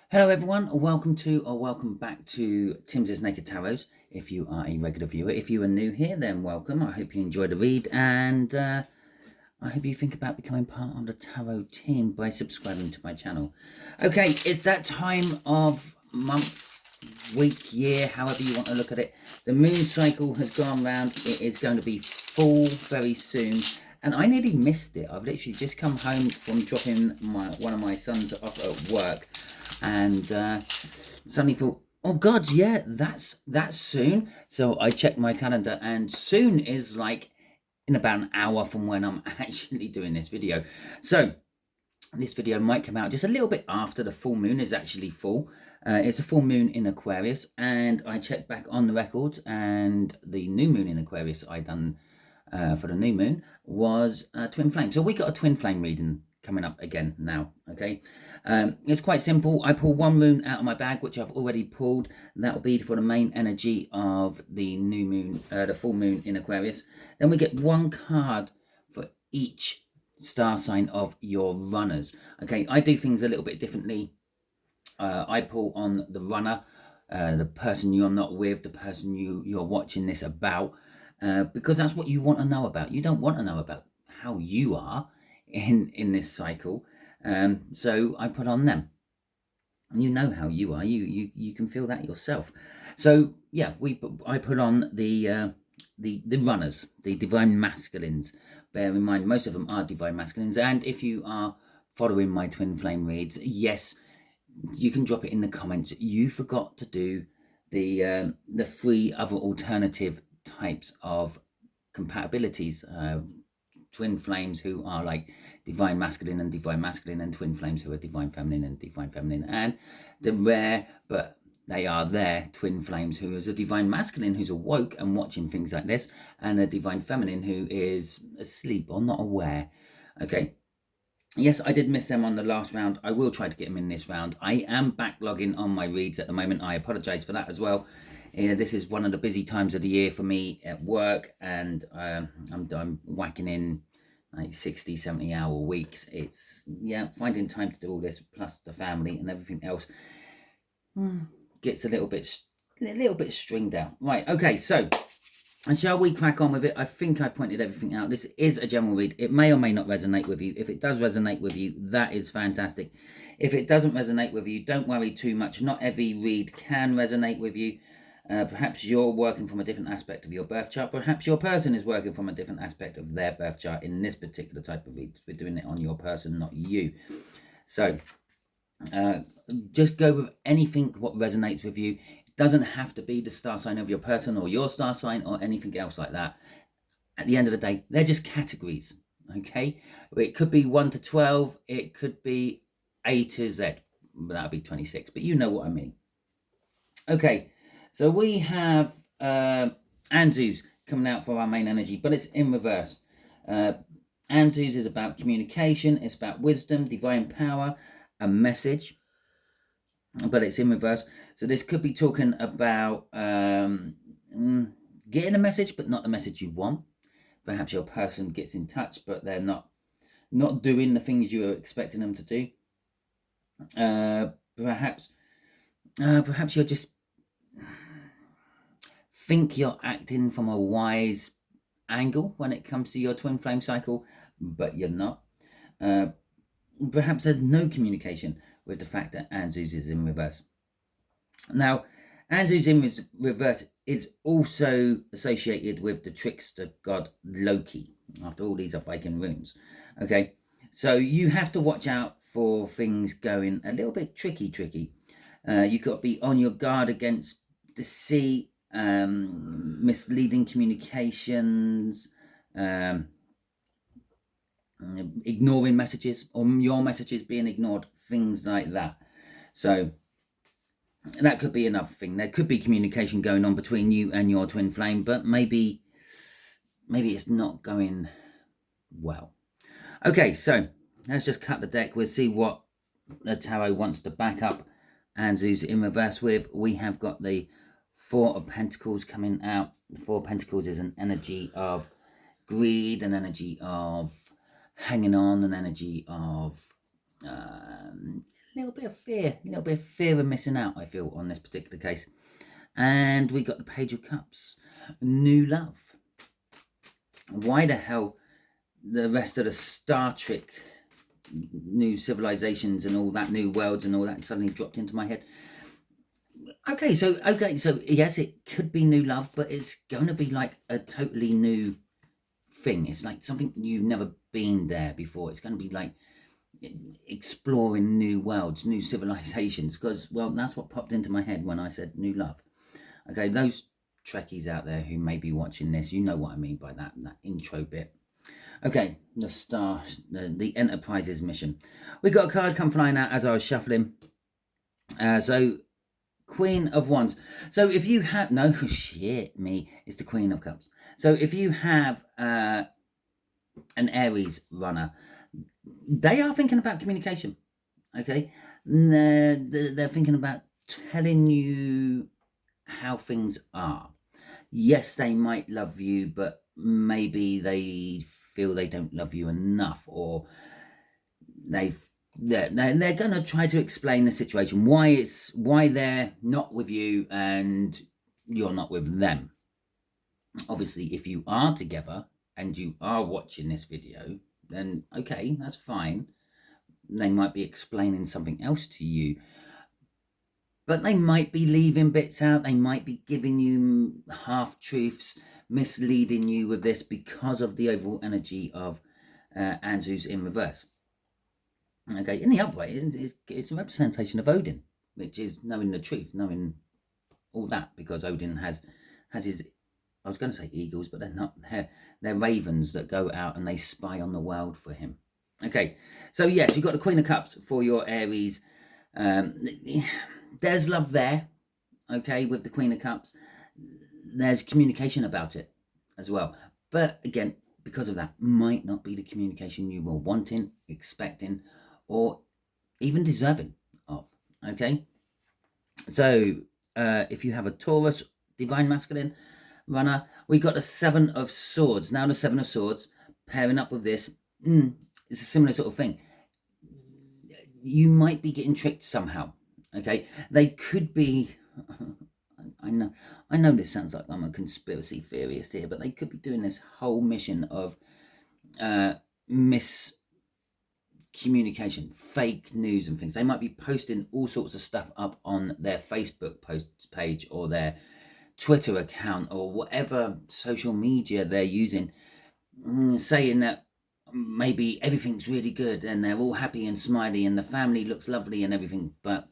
Hello everyone, welcome to or welcome back to Timsy Naked Tarot. If you are a regular viewer, if you are new here, then welcome. I hope you enjoy the read, and I hope you think about becoming part of the tarot team by subscribing to my channel. Okay, it's that time of month, week, year, however you want to look at it. The moon cycle has gone round. It is going to be full very soon. And I nearly missed it. I've literally just come home from dropping one of my sons off at work, and suddenly thought, oh god, yeah, that's soon. So I checked my calendar, and soon is like in about an hour from when I'm actually doing this video. So this video might come out just a little bit after the full moon is actually full. It's a full moon in Aquarius, and I checked back on the records, and the new moon in Aquarius I done for the new moon was twin flame. So we got a twin flame reading coming up again now. Okay, it's quite simple. I pull one rune out of my bag, which I've already pulled. That will be for the main energy of the new moon, the full moon in Aquarius. Then we get one card for each star sign of your runners. Okay, I do things a little bit differently. I pull on the runner, the person you're not with, the person you're watching this about, because that's what you want to know about. You don't want to know about how you are in this cycle. So I put on them. You know how you are. You can feel that yourself. So yeah, I put on the runners, the divine masculines. Bear in mind, most of them are divine masculines. And if you are following my twin flame reads, yes, you can drop it in the comments. You forgot to do the 3 other alternative types of compatibilities. Twin flames who are like divine masculine, and twin flames who are divine feminine and divine feminine, and the rare but they are there twin flames who is a divine masculine who's awoke and watching things like this, and a divine feminine who is asleep or not aware. Okay, yes, I did miss them on the last round. I will try to get them in this round. I am backlogging on my reads at the moment. I apologize for that as well. This is one of the busy times of the year for me at work, and I'm whacking in like 60-70 hour weeks. It's, yeah, finding time to do all this plus the family and everything else gets a little bit stringed out. Right, okay, so and shall we crack on with it? I think I pointed everything out. This is a general read. It may or may not resonate with you. If it does resonate with you, that is fantastic. If it doesn't resonate with you, don't worry too much. Not every read can resonate with you. Perhaps you're working from a different aspect of your birth chart. Perhaps your person is working from a different aspect of their birth chart in this particular type of read. We're doing it on your person, not you. So just go with anything what resonates with you. It doesn't have to be the star sign of your person or your star sign or anything else like that. At the end of the day, they're just categories. Okay, it could be 1 to 12. It could be A to Z. That would be 26. But you know what I mean. Okay. So we have Anzus coming out for our main energy, but it's in reverse. Anzus is about communication, it's about wisdom, divine power, a message, but it's in reverse. So this could be talking about getting a message, but not the message you want. Perhaps your person gets in touch, but they're not doing the things you were expecting them to do. Perhaps you're just think you're acting from a wise angle when it comes to your twin flame cycle, but you're not. Perhaps there's no communication with the fact that Anzus is in reverse. Now, Anzus in reverse is also associated with the trickster god Loki. After all, these are Viking runes. Okay, so you have to watch out for things going a little bit tricky. You've got to be on your guard against deceit, misleading communications, ignoring messages, or your messages being ignored, things like that. So that could be another thing. There could be communication going on between you and your twin flame, but maybe it's not going well. Okay, so let's just cut the deck. We'll see what the tarot wants to back up Anzus in reverse with. We have got the 4 of Pentacles coming out. The 4 of Pentacles is an energy of greed, an energy of hanging on, an energy of little bit of fear of missing out, I feel, on this particular case. And we got the Page of Cups, new love. Why the hell the rest of the Star Trek, new civilizations and all that, new worlds and all that suddenly dropped into my head? Okay, so yes, it could be new love, but it's going to be like a totally new thing. It's like something you've never been there before. It's going to be like exploring new worlds, new civilizations, because, well, that's what popped into my head when I said new love. Okay, those Trekkies out there who may be watching this, you know what I mean by that intro bit. Okay, the star, the Enterprise's mission. We got a card come flying out as I was shuffling. So Queen of Wands. So if you have, no, shit me, it's the Queen of Cups. So if you have an Aries runner, they are thinking about communication. Okay, they're thinking about telling you how things are. Yes, they might love you, but maybe they feel they don't love you enough, or they're going to try to explain the situation, why they're not with you and you're not with them. Obviously, if you are together and you are watching this video, then okay, that's fine. They might be explaining something else to you, but they might be leaving bits out. They might be giving you half-truths, misleading you with this because of the overall energy of Anzu's in reverse. Okay, in the upright, it's a representation of Odin, which is knowing the truth, knowing all that, because Odin has his, I was going to say eagles, but they're not. They're ravens that go out and they spy on the world for him. Okay, so yes, you've got the Queen of Cups for your Aries. There's love there, okay, with the Queen of Cups. There's communication about it as well. But again, because of that, might not be the communication you were wanting, expecting, or even deserving of, okay? So if you have a Taurus, Divine Masculine runner, we got the Seven of Swords. Now the Seven of Swords, pairing up with this, it's a similar sort of thing. You might be getting tricked somehow. Okay, they could be, I know this sounds like I'm a conspiracy theorist here, but they could be doing this whole mission of miscommunication, fake news and things. They might be posting all sorts of stuff up on their Facebook post page or their Twitter account or whatever social media they're using, saying that maybe everything's really good and they're all happy and smiley and the family looks lovely and everything, but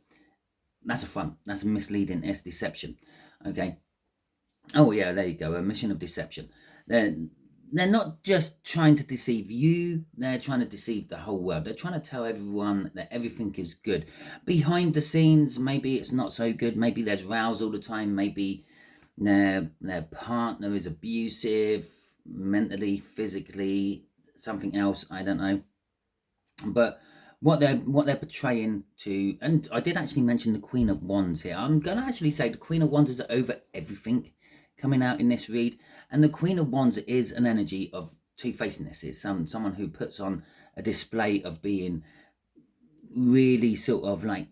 that's a front. That's a misleading. It's deception. Okay. Oh yeah, there you go. A mission of deception. They're not just trying to deceive you. They're trying to deceive the whole world. They're trying to tell everyone that everything is good. Behind the scenes, maybe it's not so good. Maybe there's rows all the time. Maybe their partner is abusive, mentally, physically, something else. I don't know. But what they're portraying to, and I did actually mention the Queen of Wands here. I'm going to actually say the Queen of Wands is over everything coming out in this read, and the Queen of Wands is an energy of two-facedness. It's someone who puts on a display of being really sort of like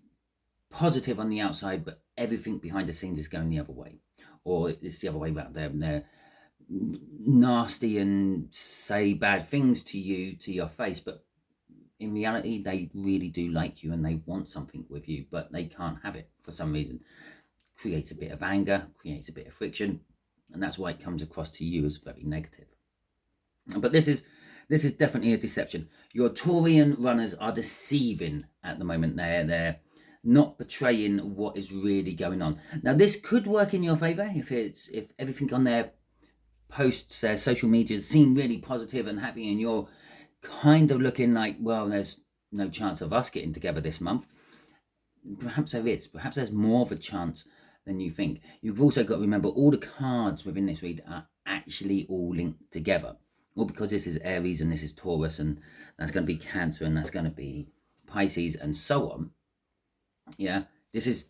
positive on the outside, but everything behind the scenes is going the other way, or it's the other way around. They're nasty and say bad things to you, to your face, but in reality, they really do like you and they want something with you, but they can't have it for some reason. Creates a bit of anger, creates a bit of friction, and that's why it comes across to you as very negative. But this is definitely a deception. Your Taurian runners are deceiving at the moment. They're not portraying what is really going on. Now, this could work in your favor if everything on their posts, their social media seem really positive and happy, and you're kind of looking like, well, there's no chance of us getting together this month. Perhaps there is. Perhaps there's more of a chance than you think. You've also got to remember all the cards within this read are actually all linked together. Well, because this is Aries and this is Taurus and that's going to be Cancer and that's going to be Pisces and so on. Yeah, this is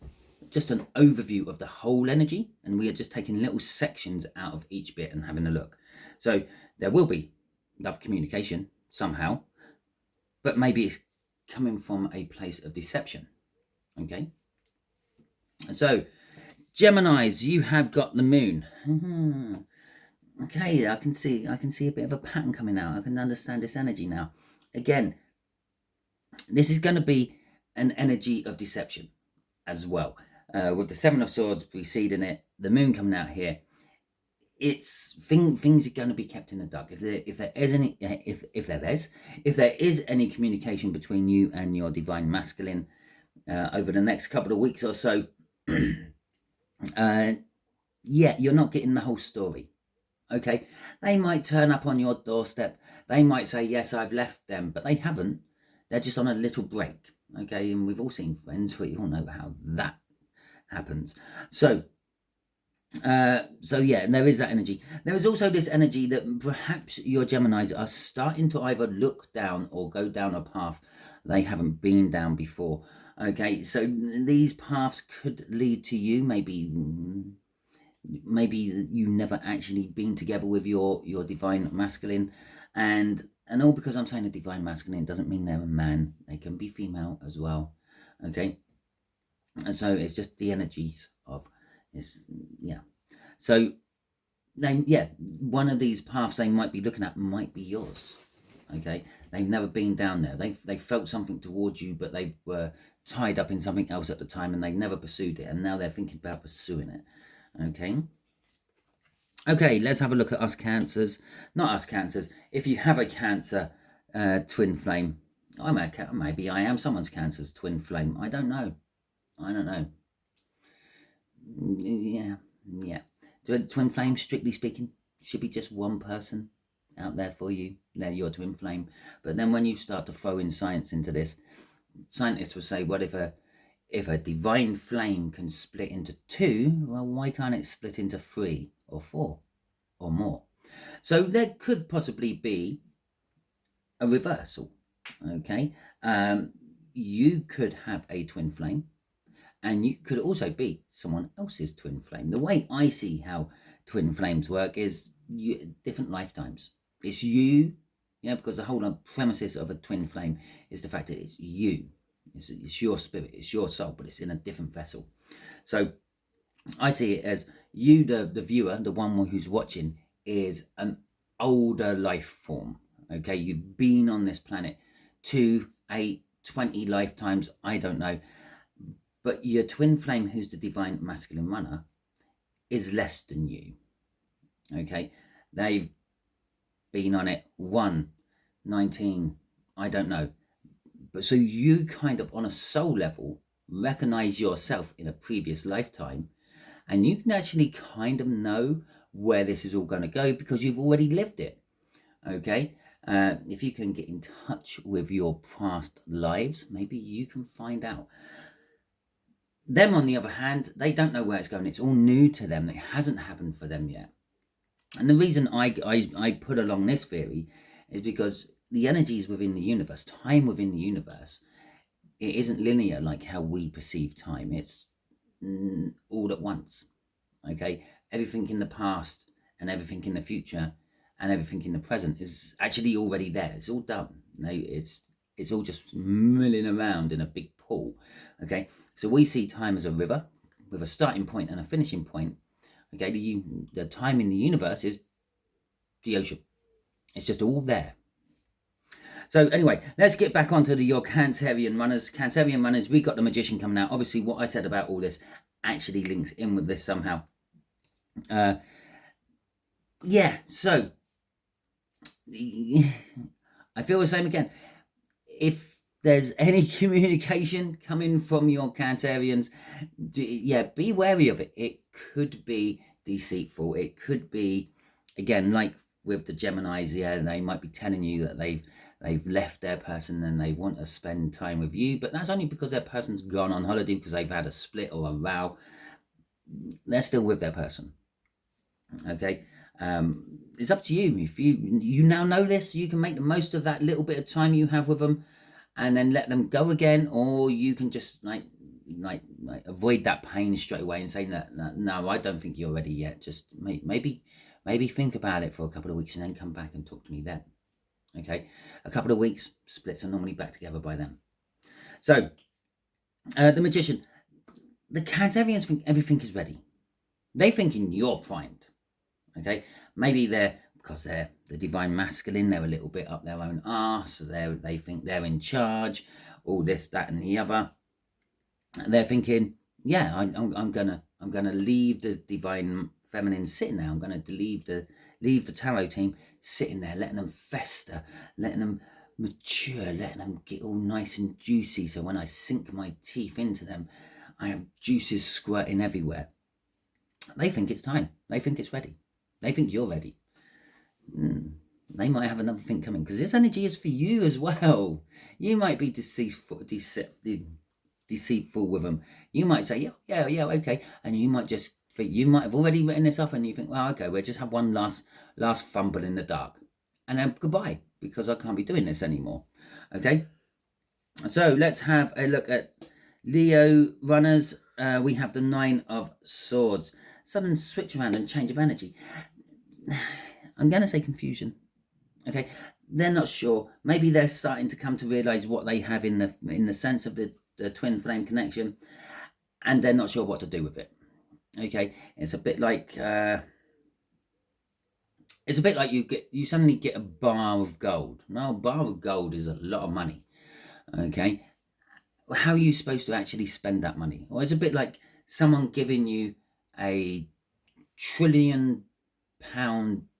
just an overview of the whole energy, and we are just taking little sections out of each bit and having a look. So there will be love communication somehow, but maybe it's coming from a place of deception. Okay, so Geminis, you have got the moon. Okay, I can see a bit of a pattern coming out. I can understand this energy now. Again, this is going to be an energy of deception as well, with the Seven of Swords preceding it, the moon coming out here. It's things are going to be kept in the dark. If there is any communication between you and your divine masculine over the next couple of weeks or so, yeah, you're not getting the whole story. Okay, they might turn up on your doorstep. They might say, yes, I've left them, but they haven't. They're just on a little break. Okay, and we've all seen Friends, we all know how that happens. So yeah, and there is that energy. There is also this energy that perhaps your Geminis are starting to either look down or go down a path they haven't been down before. Okay, so these paths could lead to you, maybe you never actually been together with your divine masculine, and all because I'm saying a divine masculine doesn't mean they're a man. They can be female as well. Okay, and so it's just the energies of this. Yeah, so one of these paths they might be looking at might be yours. Okay, they've never been down there. They felt something towards you, but they were tied up in something else at the time, and they never pursued it, and now they're thinking about pursuing it. Okay, let's have a look at us Cancers. Not us Cancers. If you have a Cancer twin flame, maybe I am someone's Cancer's twin flame. I don't know. Yeah. Twin flame, strictly speaking, should be just one person out there for you. They're your twin flame. But then when you start to throw in science into this, scientists will say, well, if a divine flame can split into two, well, why can't it split into 3 or 4 or more? So there could possibly be a reversal. Okay, you could have a twin flame, and you could also be someone else's twin flame. The way I see how twin flames work is different lifetimes. It's you, because the whole premises of a twin flame is the fact that it's you. It's your spirit, it's your soul, but it's in a different vessel. So I see it as you, the viewer, the one who's watching, is an older life form. Okay, you've been on this planet 2, 8, 20 lifetimes, I don't know. But your twin flame, who's the divine masculine runner, is less than you. Okay, they've been on it 1, 19, I don't know. But so you kind of, on a soul level, recognize yourself in a previous lifetime, and you can actually kind of know where this is all going to go because you've already lived it. Okay, if you can get in touch with your past lives, maybe you can find out. Them, on the other hand, they don't know where it's going. It's all new to them. It hasn't happened for them yet. And the reason I put along this theory is because the energies within the universe, time within the universe, it isn't linear like how we perceive time. It's all at once. Okay, everything in the past and everything in the future and everything in the present is actually already there. It's all done. It's all just milling around in a big pool. Okay, so we see time as a river with a starting point and a finishing point. Okay, the time in the universe is the ocean. It's just all there. So anyway, let's get back onto your Cancerian runners. Cancerian runners, we got the Magician coming out. Obviously, what I said about all this actually links in with this somehow. Yeah, so I feel the same again. If there's any communication coming from your Cancerians, be wary of it. It could be deceitful. It could be, again, like with the Geminis, they might be telling you that they've left their person and they want to spend time with you, but that's only because their person's gone on holiday because they've had a split or a row. They're still with their person. Okay, it's up to you. If you now know this, you can make the most of that little bit of time you have with them and then let them go again, or you can just like avoid that pain straight away and say, no, I don't think you're ready yet. Just maybe think about it for a couple of weeks and then come back and talk to me then. Okay, a couple of weeks, splits are normally back together by then. So, the Magician, the Cancerians think everything is ready. They thinking you're primed. Okay, maybe because they're the divine masculine, they're a little bit up their own arse. So they think they're in charge. All this, that, and the other. And they're thinking, yeah, I'm gonna leave the divine feminine sitting there. I'm gonna leave the tarot team sitting there, letting them fester, letting them mature, letting them get all nice and juicy. So when I sink my teeth into them, I have juices squirting everywhere. They think it's time. They think it's ready. They think you're ready. They might have another thing coming, because this energy is for you as well. You might be deceitful with them. You might say, yeah, okay, and you might just think, you might have already written this off, and you think, well, okay, we'll just have one last fumble in the dark, and then goodbye, because I can't be doing this anymore. Okay, so let's have a look at Leo runners. We have the 9 of Swords. Sudden switch around and change of energy. I'm going to say confusion. Okay, they're not sure. Maybe they're starting to come to realize what they have in the sense of the twin flame connection, and they're not sure what to do with it. Okay, it's a bit like you suddenly get a bar of gold. Now, a bar of gold is a lot of money. Okay, how are you supposed to actually spend that money? Or it's a bit like someone giving you a £1 trillion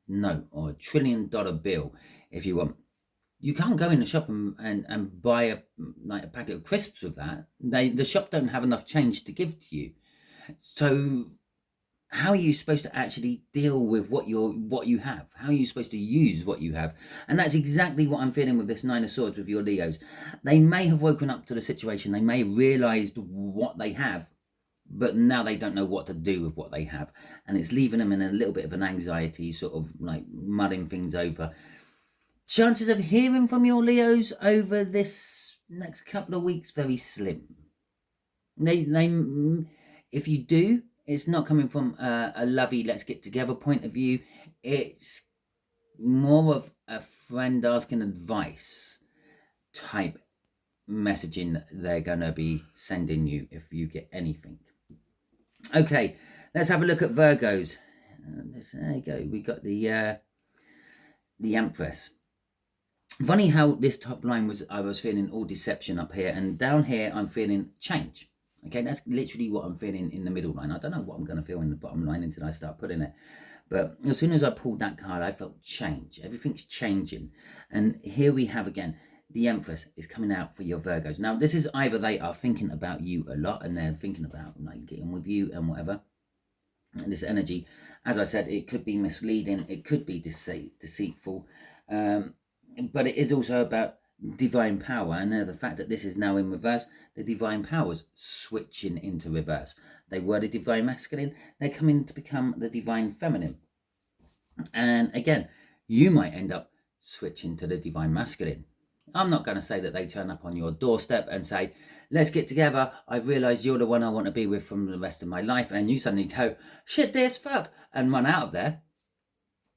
note or $1 trillion bill, if you want. You can't go in the shop and buy a packet of crisps with that. The shop don't have enough change to give to you. So how are you supposed to actually deal with what you have? How are you supposed to use what you have? And that's exactly what I'm feeling with this 9 of Swords with your Leos. They may have woken up to the situation. They may have realized what they have, but now they don't know what to do with what they have, and it's leaving them in a little bit of an anxiety, sort of like mulling things over. Chances of hearing from your Leos over this next couple of weeks, very slim. If you do, it's not coming from a lovey let's get together point of view. It's more of a friend asking advice type messaging that they're going to be sending you if you get anything. Okay, let's have a look at Virgos. There you go. We got the Empress. Funny how this top line was, I was feeling all deception up here, and down here I'm feeling change. Okay, that's literally what I'm feeling in the middle line. I don't know what I'm going to feel in the bottom line until I start putting it. But as soon as I pulled that card, I felt change. Everything's changing. And here we have again, the Empress is coming out for your Virgos. Now, this is either they are thinking about you a lot and they're thinking about like getting with you and whatever. And this energy, as I said, it could be misleading. It could be deceitful. But it is also about divine power. And the fact that this is now in reverse, the divine powers switching into reverse. They were the divine masculine. They're coming to become the divine feminine. And again, you might end up switching to the divine masculine. I'm not going to say that they turn up on your doorstep and say, let's get together. I've realised you're the one I want to be with from the rest of my life. And you suddenly go, shit, this, fuck, and run out of there.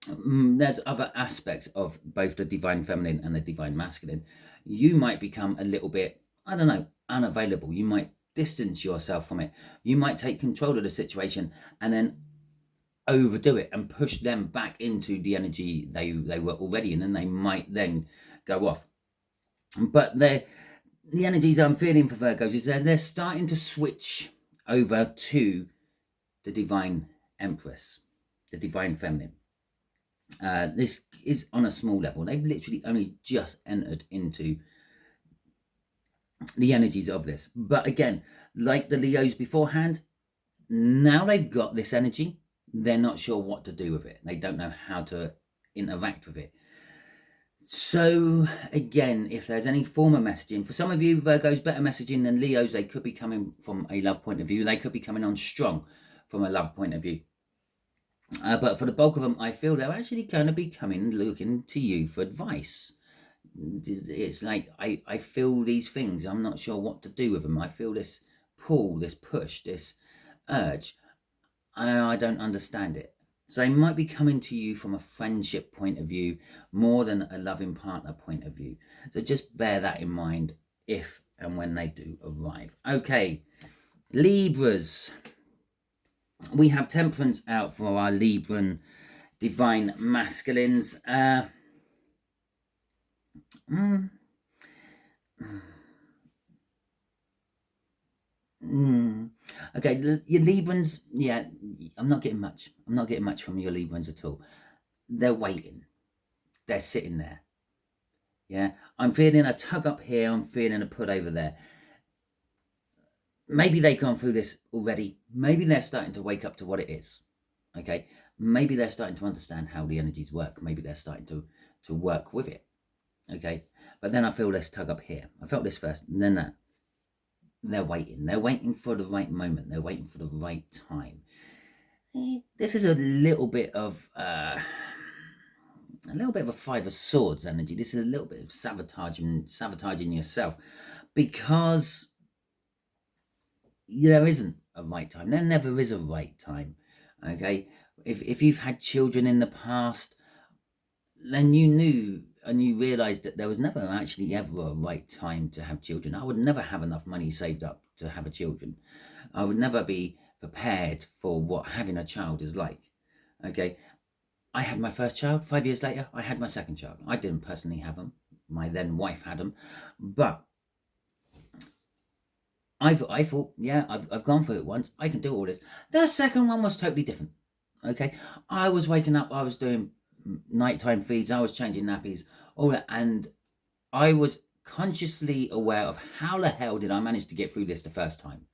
There's other aspects of both the divine feminine and the divine masculine. You might become a little bit, I don't know, unavailable. You might distance yourself from it. You might take control of the situation and then overdo it and push them back into the energy they were already in, and they might then go off. But the energies I'm feeling for Virgos is they're starting to switch over to the divine Empress, the divine feminine. This is on a small level. They've literally only just entered into the energies of this. But again, like the Leos beforehand, now they've got this energy, they're not sure what to do with it. They don't know how to interact with it. So again, if there's any form of messaging, for some of you Virgos, better messaging than Leos, they could be coming from a love point of view. They could be coming on strong from a love point of view. But for the bulk of them, I feel they're actually going to be looking to you for advice. It's like, I feel these things. I'm not sure what to do with them. I feel this pull, this push, this urge. I don't understand it. So they might be coming to you from a friendship point of view more than a loving partner point of view. So just bear that in mind if and when they do arrive. Okay, Libras. We have Temperance out for our Libran divine masculines. Okay, your Librans, yeah, I'm not getting much. I'm not getting much from your Librans at all. They're waiting. They're sitting there. Yeah, I'm feeling a tug up here. I'm feeling a put over there. Maybe they've gone through this already. Maybe they're starting to wake up to what it is. Okay, maybe they're starting to understand how the energies work. Maybe they're starting to work with it. Okay, but then I feel this tug up here. I felt this first, and then that. They're waiting. They're waiting for the right moment. They're waiting for the right time. This is a little bit of a Five of Swords energy. This is a little bit of sabotaging yourself, because there isn't a right time. There never is a right time. Okay, if you've had children in the past, then you knew and you realized that there was never actually ever a right time to have children. I would never have enough money saved up to have a children. I would never be prepared for what having a child is like. Okay, I had my first child. 5 years later, I had my second child. I didn't personally have them. My then wife had them, but I thought, yeah, I've gone through it once. I can do all this. The second one was totally different. Okay, I was waking up. I was doing nighttime feeds. I was changing nappies, all that, and I was consciously aware of how the hell did I manage to get through this the first time.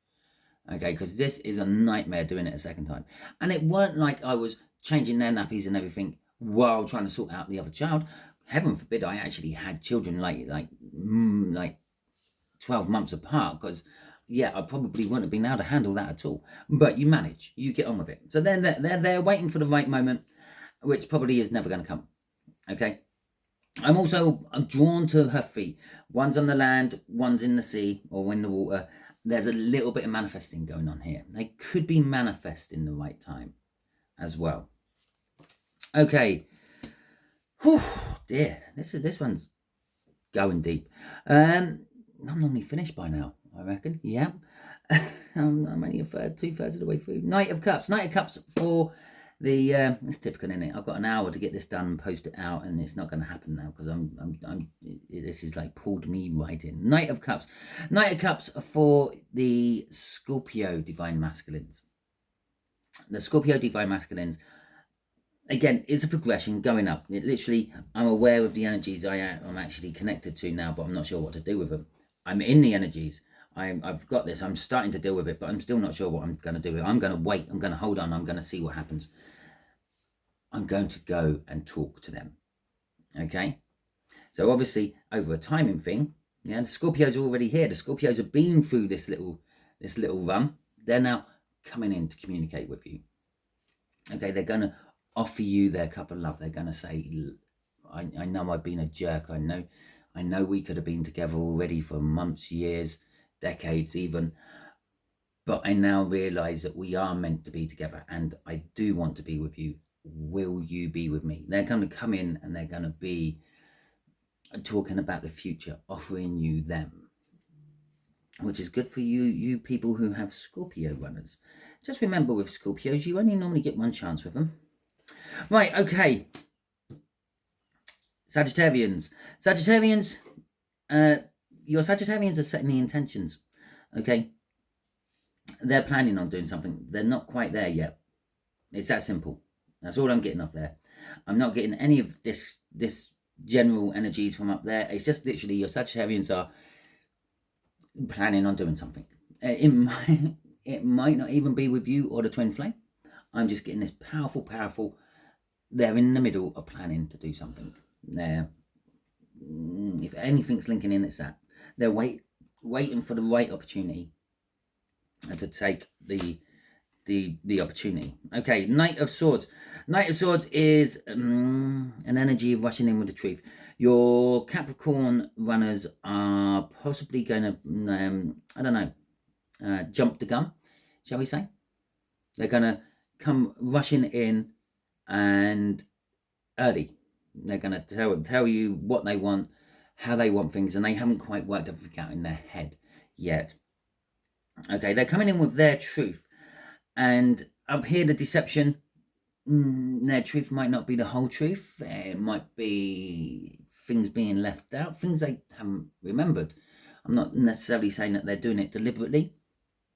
Okay, because this is a nightmare doing it a second time. And it weren't like I was changing their nappies and everything while trying to sort out the other child. Heaven forbid I actually had children like 12 months apart, because yeah, I probably wouldn't have been able to handle that at all. But you manage, you get on with it. So then they're waiting for the right moment, which probably is never going to come. Okay, I'm drawn to her feet. One's on the land, one's in the sea or in the water. There's a little bit of manifesting going on here. They could be manifesting the right time as well. Okay. Whew, dear, this one's going deep. I'm normally finished by now, I reckon. Yeah. I'm only 2/3 of the way through. Knight of Cups. Knight of Cups for the it's typical, isn't it? I've got an hour to get this done and post it out, and it's not going to happen now because this is like pulled me right in. Knight of Cups. Knight of Cups for the Scorpio divine masculines. The Scorpio divine masculines, again, it's a progression going up. It literally, I'm aware of the energies I'm actually connected to now, but I'm not sure what to do with them. I'm in the energies. I've got this. I'm starting to deal with it, but I'm still not sure what I'm going to do with it. I'm going to wait. I'm going to hold on. I'm going to see what happens. I'm going to go and talk to them. Okay? So obviously, over a timing thing, yeah, the Scorpios are already here. The Scorpios have been through this little run. They're now coming in to communicate with you. Okay? They're going to offer you their cup of love. They're going to say, I know I've been a jerk. I know we could have been together already for months, years, decades even, but I now realize that we are meant to be together and I do want to be with you. Will you be with me? They're going to come in and they're going to be talking about the future, offering you them, which is good for you people who have Scorpio runners. Just remember, with Scorpios, you only normally get one chance with them. Right, okay. Sagittarians, your Sagittarians are setting the intentions. Okay, they're planning on doing something. They're not quite there yet. It's that simple. That's all I'm getting off there. I'm not getting any of this general energies from up there. It's just literally your Sagittarians are planning on doing something. It might not even be with you or the twin flame. I'm just getting this powerful. They're in the middle of planning to do something. They're, if anything's linking in, it's that. They're waiting for the right opportunity to take the opportunity. Okay, Knight of Swords. Knight of Swords is an energy of rushing in with the truth. Your Capricorn runners are possibly going to, jump the gun, shall we say? They're going to come rushing in and early. They're going to tell you what they want how they want things, and they haven't quite worked everything out in their head yet. Okay, they're coming in with their truth, and up here the deception, their truth might not be the whole truth. It might be things being left out, things they haven't remembered. I'm not necessarily saying that they're doing it deliberately.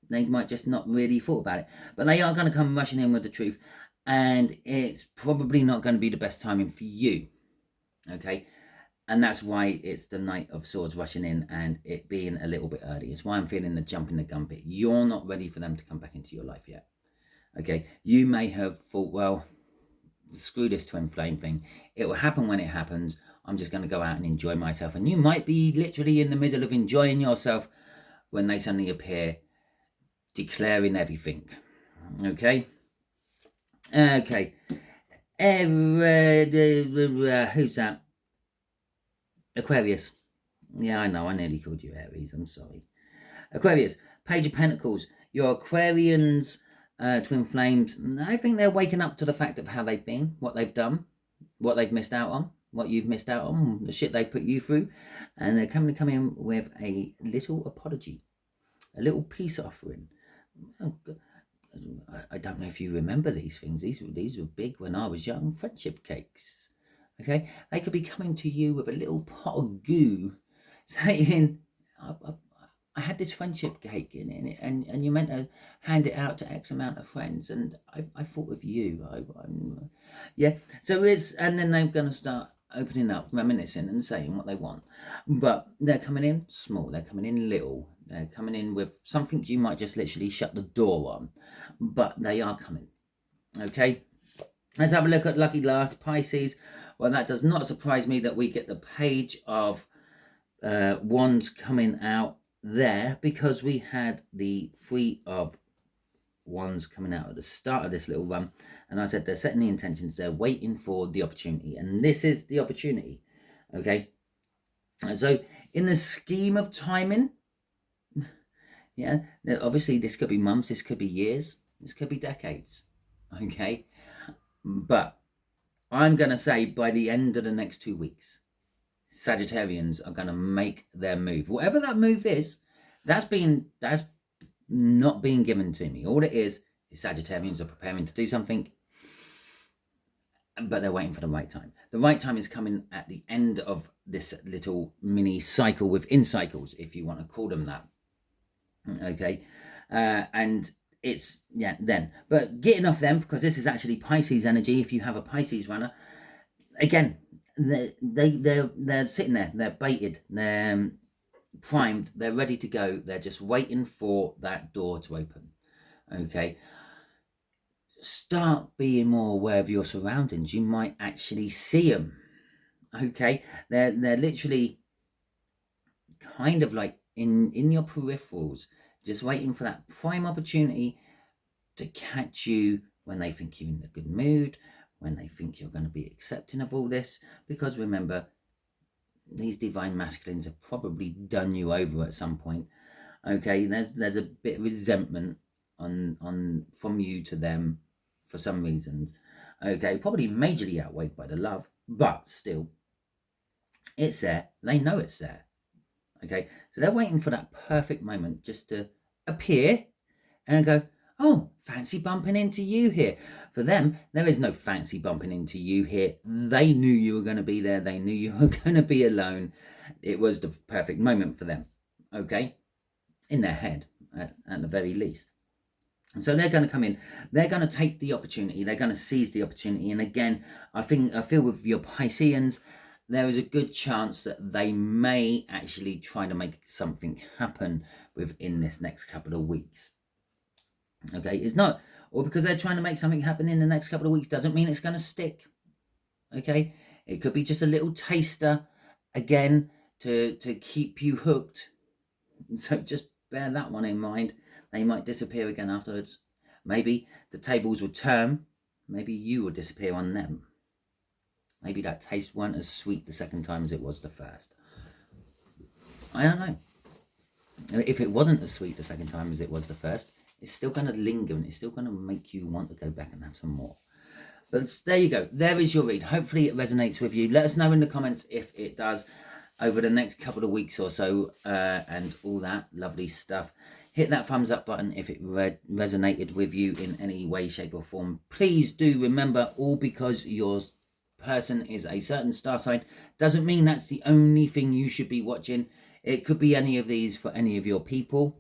They might just not really thought about it, but they are going to come rushing in with the truth, and it's probably not going to be the best timing for you. Okay, and that's why it's the Knight of Swords rushing in and it being a little bit early. It's why I'm feeling the jump in the gun bit. You're not ready for them to come back into your life yet. Okay, you may have thought, well, screw this twin flame thing. It will happen when it happens. I'm just going to go out and enjoy myself. And you might be literally in the middle of enjoying yourself when they suddenly appear, declaring everything. Okay. Okay. Who's that? Aquarius. Yeah, I know. I nearly called you Aries. I'm sorry. Aquarius. Page of Pentacles. Your Aquarians, twin flames. I think they're waking up to the fact of how they've been, what they've done, what they've missed out on, what you've missed out on, the shit they've put you through, and they're coming to come in with a little apology, a little peace offering. Oh, I don't know if you remember these things. These were big when I was young. Friendship cakes. Okay, they could be coming to you with a little pot of goo, saying, "I had this friendship cake in it, and you meant to hand it out to X amount of friends, and I thought of you." Yeah. So and then they're going to start opening up, reminiscing, and saying what they want. But they're coming in small. They're coming in little. They're coming in with something you might just literally shut the door on, but they are coming. Okay, let's have a look at lucky last, Pisces. Well, that does not surprise me that we get the Page of Wands coming out there, because we had the Three of Wands coming out at the start of this little run, and I said they're setting the intentions, they're waiting for the opportunity, and this is the opportunity. Okay, and so in the scheme of timing, yeah, obviously this could be months, this could be years, this could be decades. Okay, but I'm going to say by the end of the next 2 weeks, Sagittarians are going to make their move. Whatever that move is, that's not being given to me. All it is Sagittarians are preparing to do something, but they're waiting for the right time. The right time is coming at the end of this little mini cycle within cycles, if you want to call them that. Okay, and it's then. But getting off them, because this is actually Pisces energy. If you have a Pisces runner, again, they're sitting there, they're baited, they're primed, they're ready to go. They're just waiting for that door to open. Okay, start being more aware of your surroundings. You might actually see them. Okay, they're literally kind of like in your peripherals, just waiting for that prime opportunity to catch you when they think you're in a good mood, when they think you're going to be accepting of all this. Because remember, these divine masculines have probably done you over at some point. Okay, there's a bit of resentment on from you to them for some reasons. Okay, probably majorly outweighed by the love, but still, it's there. They know it's there. Okay, so they're waiting for that perfect moment just to appear and go, "Oh, fancy bumping into you here." For them, there is no fancy bumping into you here. They knew you were going to be there. They knew you were going to be alone. It was the perfect moment for them. Okay, in their head at the very least. And so they're going to come in. They're going to take the opportunity. They're going to seize the opportunity. And again, I feel with your Pisceans, there is a good chance that they may actually try to make something happen within this next couple of weeks. Okay, it's not, or because they're trying to make something happen in the next couple of weeks doesn't mean it's going to stick. Okay, it could be just a little taster, again, to keep you hooked. So just bear that one in mind. They might disappear again afterwards. Maybe the tables will turn. Maybe you will disappear on them. Maybe that taste weren't as sweet the second time as it was the first. I don't know. If it wasn't as sweet the second time as it was the first, it's still going to linger and it's still going to make you want to go back and have some more. But there you go. There is your read. Hopefully it resonates with you. Let us know in the comments if it does. over the next couple of weeks or so, and all that lovely stuff. Hit that thumbs up button if it resonated with you in any way, shape or form. Please do remember, all because your person is a certain star sign doesn't mean that's the only thing you should be watching. It could be any of these for any of your people.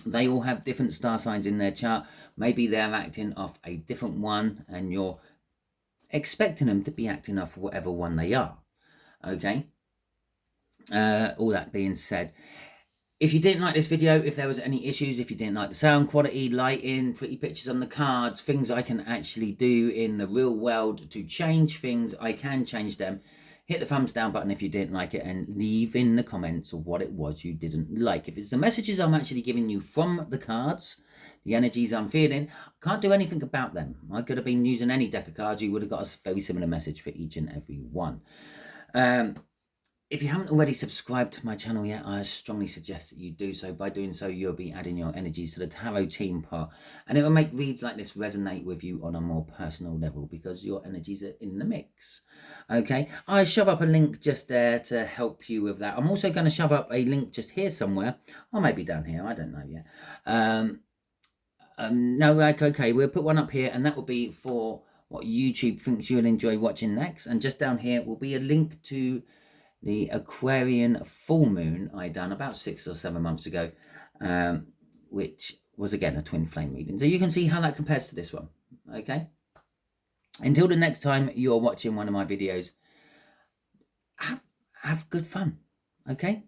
They all have different star signs in their chart. Maybe they're acting off a different one and you're expecting them to be acting off whatever one they are. Okay, all that being said, if you didn't like this video, if there was any issues, if you didn't like the sound quality, lighting, pretty pictures on the cards, things I can actually do in the real world to change things, I can change them. Hit the thumbs down button if you didn't like it, and leave in the comments what it was you didn't like. If it's the messages I'm actually giving you from the cards, the energies I'm feeling, I can't do anything about them. I could have been using any deck of cards. You would have got a very similar message for each and every one. If you haven't already subscribed to my channel yet, I strongly suggest that you do so. By doing so, you'll be adding your energies to the tarot team part, and it will make reads like this resonate with you on a more personal level because your energies are in the mix. Okay, I shove up a link just there to help you with that. I'm also going to shove up a link just here somewhere, or maybe down here, I don't know yet. No, like, okay, we'll put one up here, and that will be for what YouTube thinks you'll enjoy watching next. And just down here will be a link to the Aquarian full moon I done about 6 or 7 months ago, which was again a twin flame reading. So you can see how that compares to this one. Okay, until the next time you're watching one of my videos, have good fun. Okay.